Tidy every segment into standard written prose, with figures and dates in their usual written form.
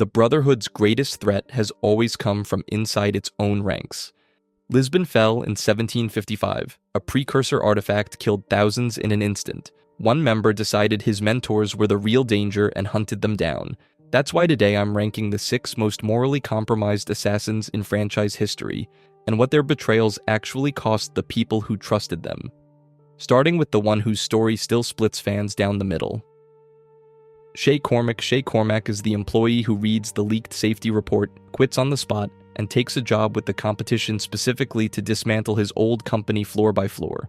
The Brotherhood's greatest threat has always come from inside its own ranks. Lisbon fell in 1755. A precursor artifact killed thousands in an instant. One member decided his mentors were the real danger and hunted them down. That's why today I'm ranking the 6 most morally compromised assassins in franchise history, and what their betrayals actually cost the people who trusted them. Starting with the one whose story still splits fans down the middle. Shay Cormac. Shay Cormac is the employee who reads the leaked safety report, quits on the spot, and takes a job with the competition specifically to dismantle his old company floor by floor.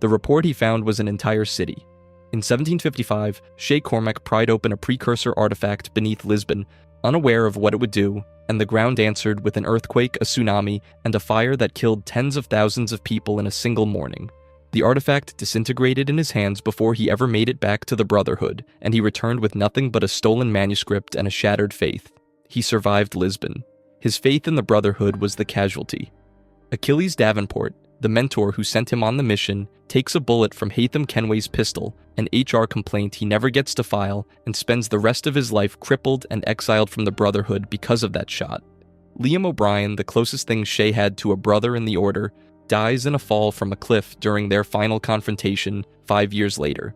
The report he found was an entire city. In 1755, Shay Cormac pried open a precursor artifact beneath Lisbon, unaware of what it would do, and the ground answered with an earthquake, a tsunami, and a fire that killed tens of thousands of people in a single morning. The artifact disintegrated in his hands before he ever made it back to the Brotherhood, and he returned with nothing but a stolen manuscript and a shattered faith. He survived Lisbon. His faith in the Brotherhood was the casualty. Achilles Davenport, the mentor who sent him on the mission, takes a bullet from Haytham Kenway's pistol, an HR complaint he never gets to file, and spends the rest of his life crippled and exiled from the Brotherhood because of that shot. Liam O'Brien, the closest thing Shay had to a brother in the Order, dies in a fall from a cliff during their final confrontation 5 years later.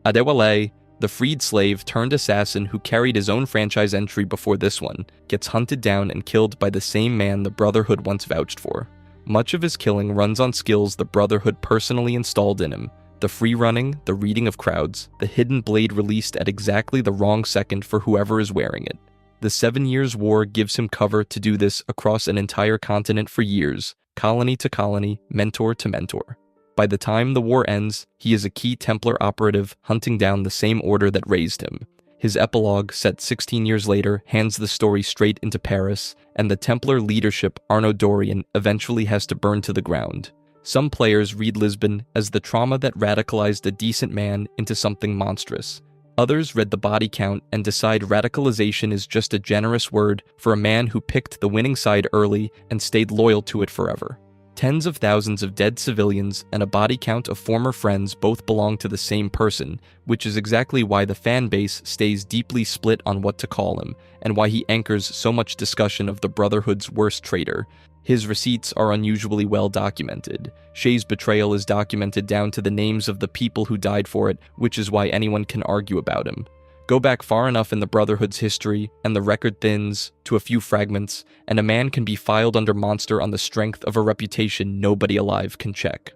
Adewale, the freed slave turned assassin who carried his own franchise entry before this one, gets hunted down and killed by the same man the Brotherhood once vouched for. Much of his killing runs on skills the Brotherhood personally installed in him: the free running, the reading of crowds, the hidden blade released at exactly the wrong second for whoever is wearing it. The 7 Years' War gives him cover to do this across an entire continent for years, colony to colony, mentor to mentor. By the time the war ends, he is a key Templar operative hunting down the same order that raised him. His epilogue, set 16 years later, hands the story straight into Paris, and the Templar leadership Arnaud Dorian eventually has to burn to the ground. Some players read Lisbon as the trauma that radicalized a decent man into something monstrous. Others read the body count and decide radicalization is just a generous word for a man who picked the winning side early and stayed loyal to it forever. Tens of thousands of dead civilians and a body count of former friends both belong to the same person, which is exactly why the fan base stays deeply split on what to call him, and why he anchors so much discussion of the Brotherhood's worst traitor. His receipts are unusually well documented. Shay's betrayal is documented down to the names of the people who died for it, which is why anyone can argue about him. Go back far enough in the Brotherhood's history, and the record thins to a few fragments, and a man can be filed under monster on the strength of a reputation nobody alive can check.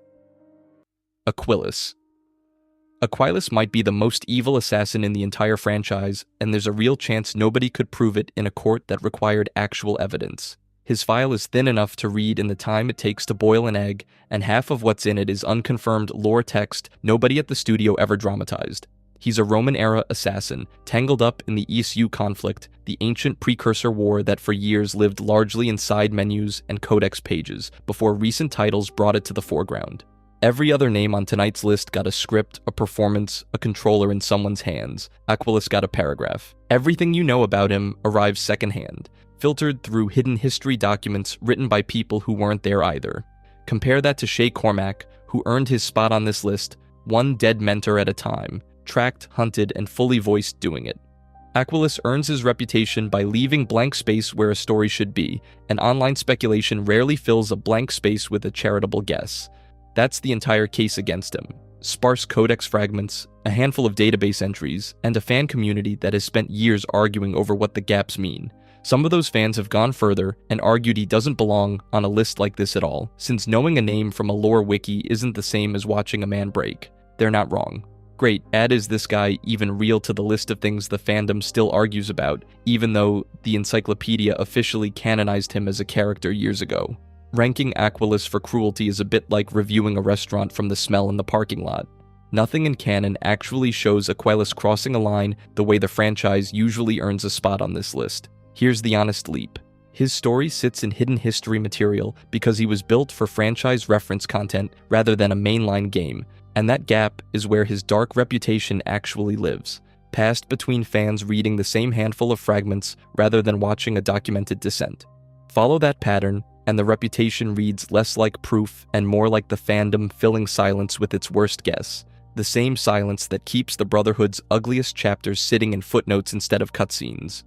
Aquilus. Aquilus might be the most evil assassin in the entire franchise, and there's a real chance nobody could prove it in a court that required actual evidence. His file is thin enough to read in the time it takes to boil an egg, and half of what's in it is unconfirmed lore text nobody at the studio ever dramatized. He's a Roman-era assassin, tangled up in the ESU conflict, the ancient precursor war that for years lived largely in side menus and codex pages, before recent titles brought it to the foreground. Every other name on tonight's list got a script, a performance, a controller in someone's hands. Aquilus got a paragraph. Everything you know about him arrives secondhand, filtered through hidden history documents written by people who weren't there either. Compare that to Shay Cormac, who earned his spot on this list, one dead mentor at a time, tracked, hunted, and fully voiced doing it. Aquilus earns his reputation by leaving blank space where a story should be, and online speculation rarely fills a blank space with a charitable guess. That's the entire case against him. Sparse codex fragments, a handful of database entries, and a fan community that has spent years arguing over what the gaps mean. Some of those fans have gone further and argued he doesn't belong on a list like this at all, since knowing a name from a lore wiki isn't the same as watching a man break. They're not wrong. Great, is this guy even real to the list of things the fandom still argues about, even though the encyclopedia officially canonized him as a character years ago? Ranking Aquilus for cruelty is a bit like reviewing a restaurant from the smell in the parking lot. Nothing in canon actually shows Aquilus crossing a line the way the franchise usually earns a spot on this list. Here's the honest leap. His story sits in hidden history material because he was built for franchise reference content rather than a mainline game, and that gap is where his dark reputation actually lives, passed between fans reading the same handful of fragments rather than watching a documented descent. Follow that pattern, and the reputation reads less like proof and more like the fandom filling silence with its worst guess, the same silence that keeps the Brotherhood's ugliest chapters sitting in footnotes instead of cutscenes.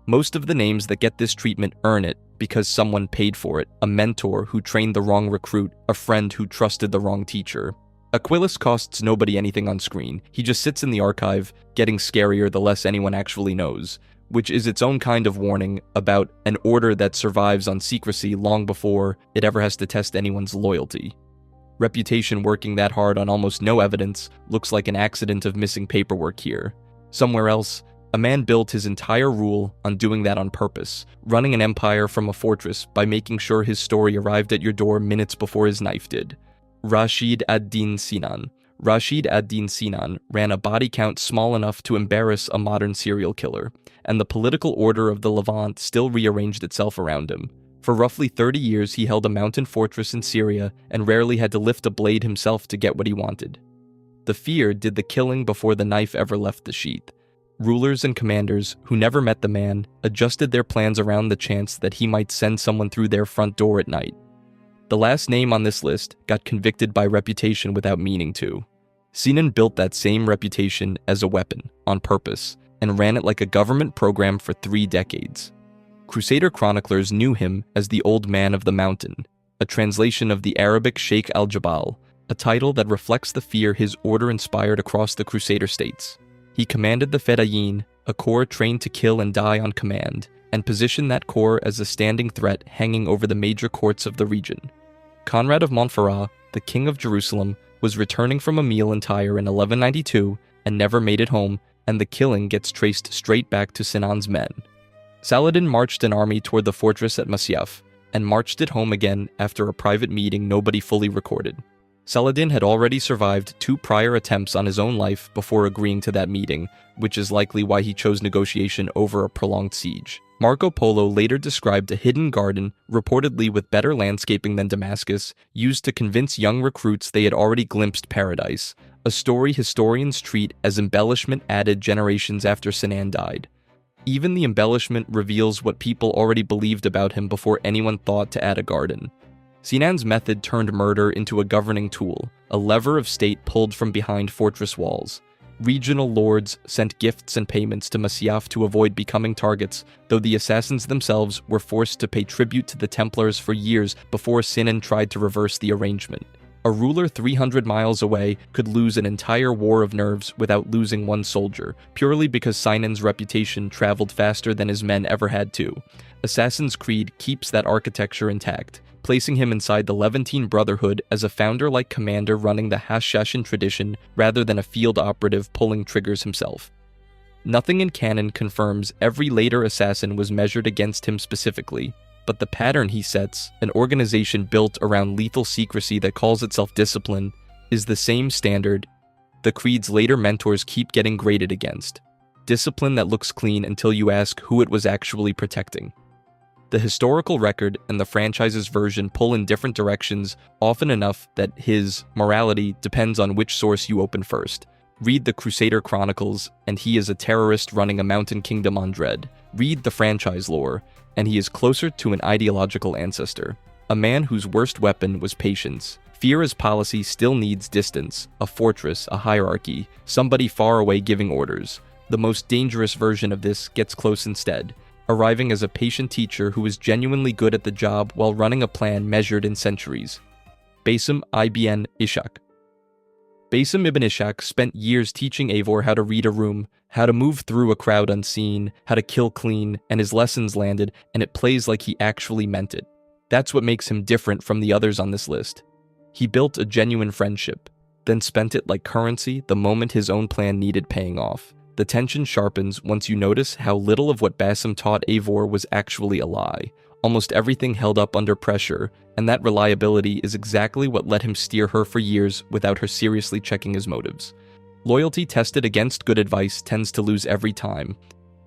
Most of the names that get this treatment earn it because someone paid for it, a mentor who trained the wrong recruit, a friend who trusted the wrong teacher. Aquilus costs nobody anything on screen. He just sits in the archive, getting scarier the less anyone actually knows, which is its own kind of warning about an order that survives on secrecy long before it ever has to test anyone's loyalty. Reputation working that hard on almost no evidence looks like an accident of missing paperwork here. Somewhere else, a man built his entire rule on doing that on purpose, running an empire from a fortress by making sure his story arrived at your door minutes before his knife did. Rashid ad-Din Sinan. Rashid ad-Din Sinan ran a body count small enough to embarrass a modern serial killer, and the political order of the Levant still rearranged itself around him. For roughly 30 years, he held a mountain fortress in Syria and rarely had to lift a blade himself to get what he wanted. The fear did the killing before the knife ever left the sheath. Rulers and commanders who never met the man adjusted their plans around the chance that he might send someone through their front door at night. The last name on this list got convicted by reputation without meaning to. Sinan built that same reputation as a weapon, on purpose, and ran it like a government program for 3 decades. Crusader chroniclers knew him as the Old Man of the Mountain, a translation of the Arabic Sheikh al-Jabal, a title that reflects the fear his order inspired across the Crusader states. He commanded the Fedayeen, a corps trained to kill and die on command, and positioned that corps as a standing threat hanging over the major courts of the region. Conrad of Montferrat, the king of Jerusalem, was returning from a meal in Tyre in 1192 and never made it home, and the killing gets traced straight back to Sinan's men. Saladin marched an army toward the fortress at Masyaf, and marched it home again after a private meeting nobody fully recorded. Saladin had already survived 2 prior attempts on his own life before agreeing to that meeting, which is likely why he chose negotiation over a prolonged siege. Marco Polo later described a hidden garden, reportedly with better landscaping than Damascus, used to convince young recruits they had already glimpsed paradise, a story historians treat as embellishment added generations after Sinan died. Even the embellishment reveals what people already believed about him before anyone thought to add a garden. Sinan's method turned murder into a governing tool, a lever of state pulled from behind fortress walls. Regional lords sent gifts and payments to Masyaf to avoid becoming targets, though the assassins themselves were forced to pay tribute to the Templars for years before Sinan tried to reverse the arrangement. A ruler 300 miles away could lose an entire war of nerves without losing one soldier, purely because Sinan's reputation traveled faster than his men ever had to. Assassin's Creed keeps that architecture intact, placing him inside the Levantine Brotherhood as a founder-like commander running the Hashashin tradition rather than a field operative pulling triggers himself. Nothing in canon confirms every later assassin was measured against him specifically, but the pattern he sets, an organization built around lethal secrecy that calls itself discipline, is the same standard the Creed's later mentors keep getting graded against. Discipline that looks clean until you ask who it was actually protecting. The historical record and the franchise's version pull in different directions often enough that his morality depends on which source you open first. Read the Crusader Chronicles, and he is a terrorist running a mountain kingdom on dread. Read the franchise lore, and he is closer to an ideological ancestor. A man whose worst weapon was patience. Fear as policy still needs distance, a fortress, a hierarchy, somebody far away giving orders. The most dangerous version of this gets close instead, arriving as a patient teacher who is genuinely good at the job while running a plan measured in centuries. Basim ibn Ishaq. Basim ibn Ishaq spent years teaching Eivor how to read a room, how to move through a crowd unseen, how to kill clean, and his lessons landed, and it plays like he actually meant it. That's what makes him different from the others on this list. He built a genuine friendship, then spent it like currency the moment his own plan needed paying off. The tension sharpens once you notice how little of what Basim taught Eivor was actually a lie. Almost everything held up under pressure, and that reliability is exactly what let him steer her for years without her seriously checking his motives. Loyalty tested against good advice tends to lose every time.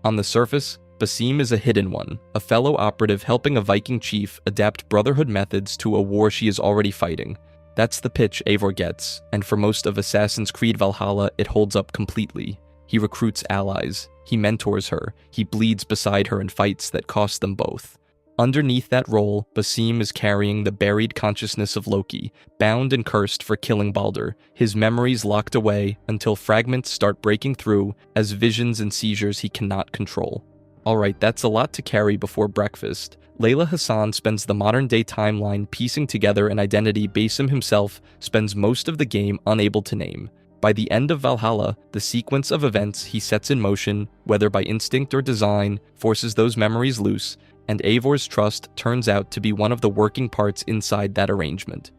On the surface, Basim is a hidden one, a fellow operative helping a Viking chief adapt Brotherhood methods to a war she is already fighting. That's the pitch Eivor gets, and for most of Assassin's Creed Valhalla, it holds up completely. He recruits allies, he mentors her, he bleeds beside her in fights that cost them both. Underneath that role, Basim is carrying the buried consciousness of Loki, bound and cursed for killing Baldur, his memories locked away until fragments start breaking through as visions and seizures he cannot control. Alright, that's a lot to carry before breakfast. Layla Hassan spends the modern-day timeline piecing together an identity Basim himself spends most of the game unable to name. By the end of Valhalla, the sequence of events he sets in motion, whether by instinct or design, forces those memories loose, and Eivor's trust turns out to be one of the working parts inside that arrangement.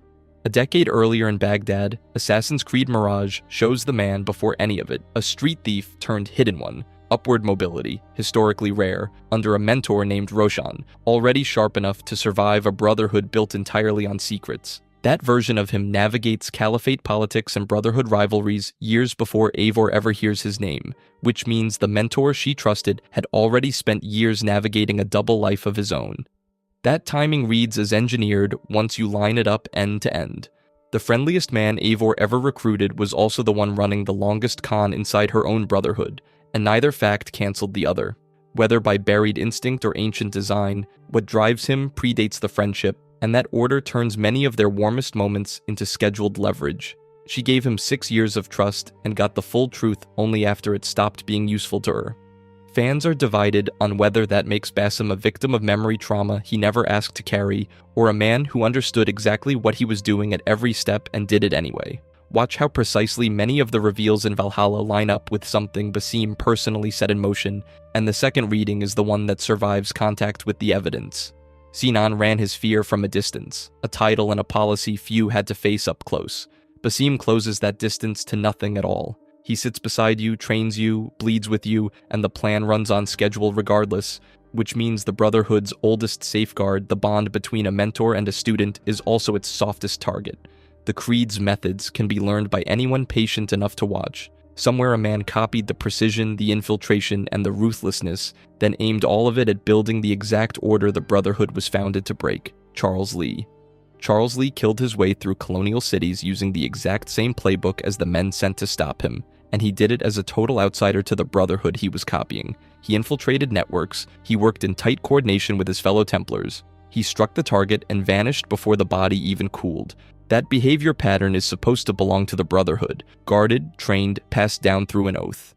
A decade earlier in Baghdad, Assassin's Creed Mirage shows the man before any of it, a street thief turned hidden one. Upward mobility, historically rare, under a mentor named Roshan, already sharp enough to survive a brotherhood built entirely on secrets. That version of him navigates caliphate politics and brotherhood rivalries years before Eivor ever hears his name, which means the mentor she trusted had already spent years navigating a double life of his own. That timing reads as engineered once you line it up end to end. The friendliest man Eivor ever recruited was also the one running the longest con inside her own brotherhood, and neither fact canceled the other. Whether by buried instinct or ancient design, what drives him predates the friendship, and that order turns many of their warmest moments into scheduled leverage. She gave him 6 years of trust and got the full truth only after it stopped being useful to her. Fans are divided on whether that makes Basim a victim of memory trauma he never asked to carry, or a man who understood exactly what he was doing at every step and did it anyway. Watch how precisely many of the reveals in Valhalla line up with something Basim personally set in motion, and the second reading is the one that survives contact with the evidence. Sinan ran his fear from a distance, a title and a policy few had to face up close. Basim closes that distance to nothing at all. He sits beside you, trains you, bleeds with you, and the plan runs on schedule regardless, which means the Brotherhood's oldest safeguard, the bond between a mentor and a student, is also its softest target. The Creed's methods can be learned by anyone patient enough to watch. Somewhere a man copied the precision, the infiltration, and the ruthlessness, then aimed all of it at building the exact order the Brotherhood was founded to break: Charles Lee. Charles Lee killed his way through colonial cities using the exact same playbook as the men sent to stop him, and he did it as a total outsider to the Brotherhood he was copying. He infiltrated networks, he worked in tight coordination with his fellow Templars. He struck the target and vanished before the body even cooled. That behavior pattern is supposed to belong to the Brotherhood, guarded, trained, passed down through an oath.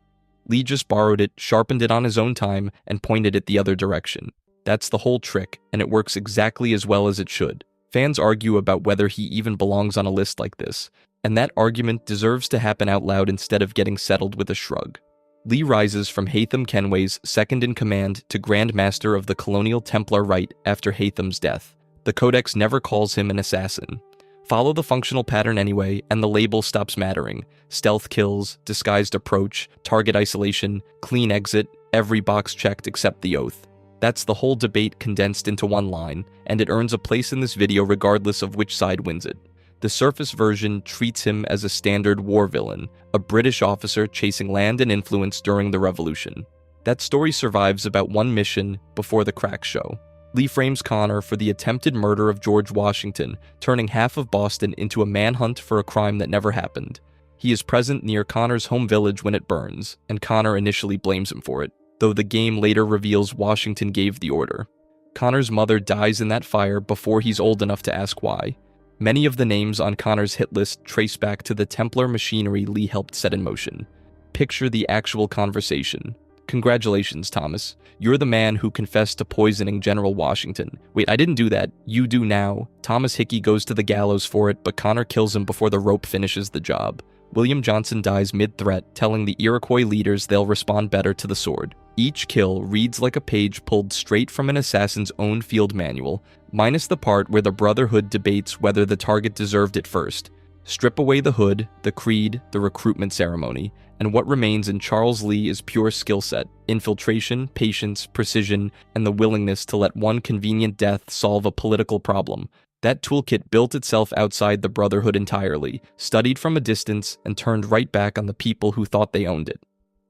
Lee just borrowed it, sharpened it on his own time, and pointed it the other direction. That's the whole trick, and it works exactly as well as it should. Fans argue about whether he even belongs on a list like this, and that argument deserves to happen out loud instead of getting settled with a shrug. Lee rises from Haytham Kenway's second-in-command to Grand Master of the Colonial Templar Rite after Haytham's death. The Codex never calls him an assassin. Follow the functional pattern anyway, and the label stops mattering. Stealth kills, disguised approach, target isolation, clean exit, every box checked except the oath. That's the whole debate condensed into one line, and it earns a place in this video regardless of which side wins it. The surface version treats him as a standard war villain, a British officer chasing land and influence during the Revolution. That story survives about one mission before the cracks show. Lee frames Connor for the attempted murder of George Washington, turning half of Boston into a manhunt for a crime that never happened. He is present near Connor's home village when it burns, and Connor initially blames him for it, though the game later reveals Washington gave the order. Connor's mother dies in that fire before he's old enough to ask why. Many of the names on Connor's hit list trace back to the Templar machinery Lee helped set in motion. Picture the actual conversation. Congratulations, Thomas. You're the man who confessed to poisoning General Washington. Wait, I didn't do that. You do now. Thomas Hickey goes to the gallows for it, but Connor kills him before the rope finishes the job. William Johnson dies mid-threat, telling the Iroquois leaders they'll respond better to the sword. Each kill reads like a page pulled straight from an assassin's own field manual, minus the part where the Brotherhood debates whether the target deserved it first. Strip away the hood, the creed, the recruitment ceremony, and what remains in Charles Lee is pure skill set, infiltration, patience, precision, and the willingness to let one convenient death solve a political problem. That toolkit built itself outside the Brotherhood entirely, studied from a distance, and turned right back on the people who thought they owned it.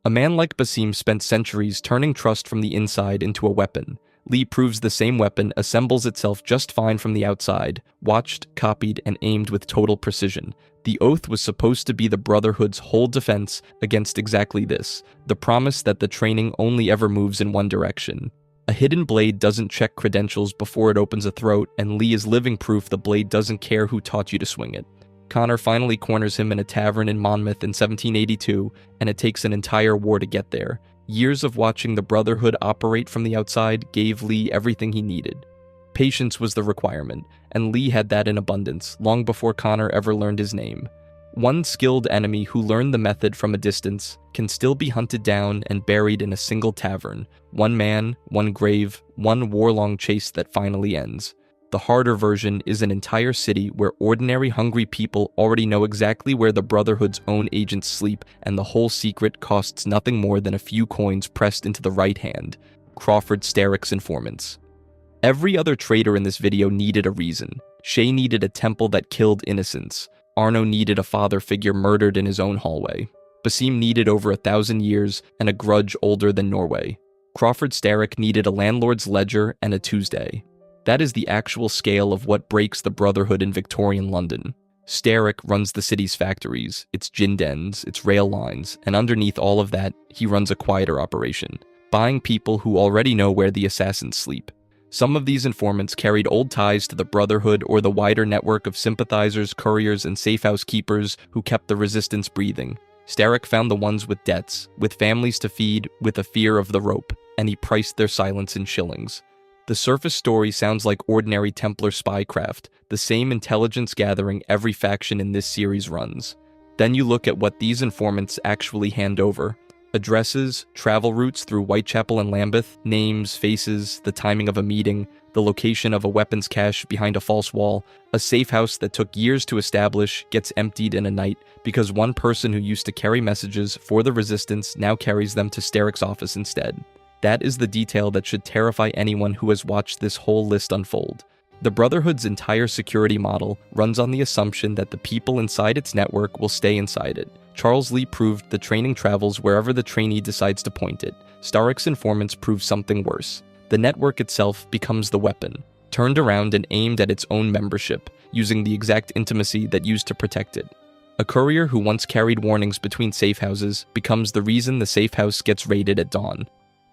A man like Basim spent centuries turning trust from the inside into a weapon. Lee proves the same weapon assembles itself just fine from the outside, watched, copied, and aimed with total precision. The oath was supposed to be the Brotherhood's whole defense against exactly this, the promise that the training only ever moves in one direction. A hidden blade doesn't check credentials before it opens a throat, and Lee is living proof the blade doesn't care who taught you to swing it. Connor finally corners him in a tavern in Monmouth in 1782, and it takes an entire war to get there. Years of watching the Brotherhood operate from the outside gave Lee everything he needed. Patience was the requirement, and Lee had that in abundance long before Connor ever learned his name. One skilled enemy who learned the method from a distance can still be hunted down and buried in a single tavern. One man, one grave, one war-long chase that finally ends. The harder version is an entire city where ordinary hungry people already know exactly where the Brotherhood's own agents sleep, and the whole secret costs nothing more than a few coins pressed into the right hand. Crawford Starrick's informants. Every other traitor in this video needed a reason. Shay needed a temple that killed innocents. Arno needed a father figure murdered in his own hallway. Basim needed over 1,000 years and a grudge older than Norway. Crawford Starrick needed a landlord's ledger and a Tuesday. That is the actual scale of what breaks the Brotherhood in Victorian London. Starrick runs the city's factories, its gin dens, its rail lines, and underneath all of that, he runs a quieter operation, buying people who already know where the assassins sleep. Some of these informants carried old ties to the Brotherhood or the wider network of sympathizers, couriers, and safehouse keepers who kept the resistance breathing. Starrick found the ones with debts, with families to feed, with a fear of the rope, and he priced their silence in shillings. The surface story sounds like ordinary Templar spycraft, the same intelligence gathering every faction in this series runs. Then you look at what these informants actually hand over. Addresses, travel routes through Whitechapel and Lambeth, names, faces, the timing of a meeting, the location of a weapons cache behind a false wall. A safe house that took years to establish gets emptied in a night because one person who used to carry messages for the resistance now carries them to Starrick's office instead. That is the detail that should terrify anyone who has watched this whole list unfold. The Brotherhood's entire security model runs on the assumption that the people inside its network will stay inside it. Charles Lee proved the training travels wherever the trainee decides to point it. Starrick's informants prove something worse. The network itself becomes the weapon, turned around and aimed at its own membership, using the exact intimacy that used to protect it. A courier who once carried warnings between safe houses becomes the reason the safe house gets raided at dawn.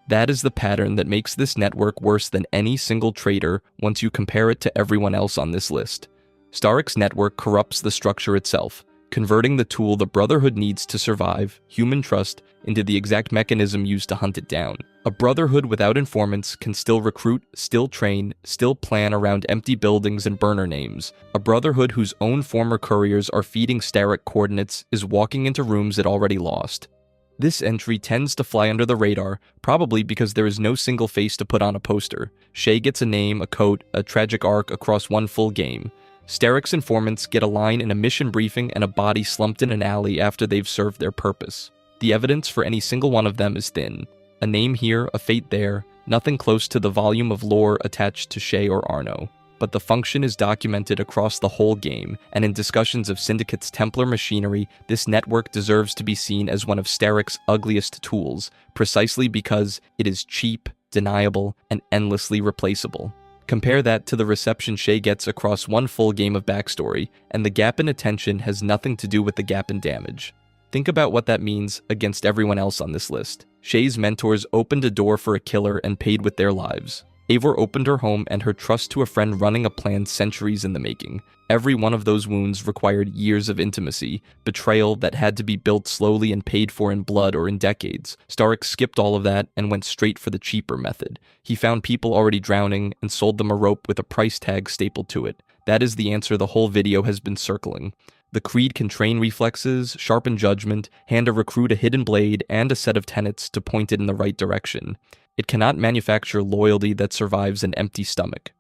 That is the pattern that makes this network worse than any single traitor once you compare it to everyone else on this list. Starrick's network corrupts the structure itself, converting the tool the Brotherhood needs to survive, human trust, into the exact mechanism used to hunt it down. A Brotherhood without informants can still recruit, still train, still plan around empty buildings and burner names. A Brotherhood whose own former couriers are feeding Starrick coordinates is walking into rooms it already lost. This entry tends to fly under the radar, probably because there is no single face to put on a poster. Shay gets a name, a coat, a tragic arc across one full game. Starrick's informants get a line in a mission briefing and a body slumped in an alley after they've served their purpose. The evidence for any single one of them is thin. A name here, a fate there, nothing close to the volume of lore attached to Shay or Arno. But the function is documented across the whole game, and in discussions of Syndicate's Templar machinery, this network deserves to be seen as one of Starrick's ugliest tools, precisely because it is cheap, deniable, and endlessly replaceable. Compare that to the reception Shay gets across one full game of backstory, and the gap in attention has nothing to do with the gap in damage. Think about what that means against everyone else on this list. Shay's mentors opened a door for a killer and paid with their lives. Eivor opened her home and her trust to a friend running a plan centuries in the making. Every one of those wounds required years of intimacy, betrayal that had to be built slowly and paid for in blood or in decades. Starrick skipped all of that and went straight for the cheaper method. He found people already drowning and sold them a rope with a price tag stapled to it. That is the answer the whole video has been circling. The Creed can train reflexes, sharpen judgment, hand a recruit a hidden blade and a set of tenets to point it in the right direction. It cannot manufacture loyalty that survives an empty stomach.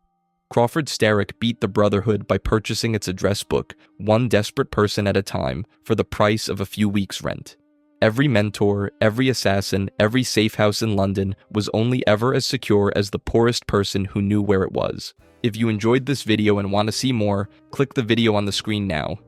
Crawford Starrick beat the Brotherhood by purchasing its address book, one desperate person at a time, for the price of a few weeks' rent. Every mentor, every assassin, every safe house in London was only ever as secure as the poorest person who knew where it was. If you enjoyed this video and want to see more, click the video on the screen now.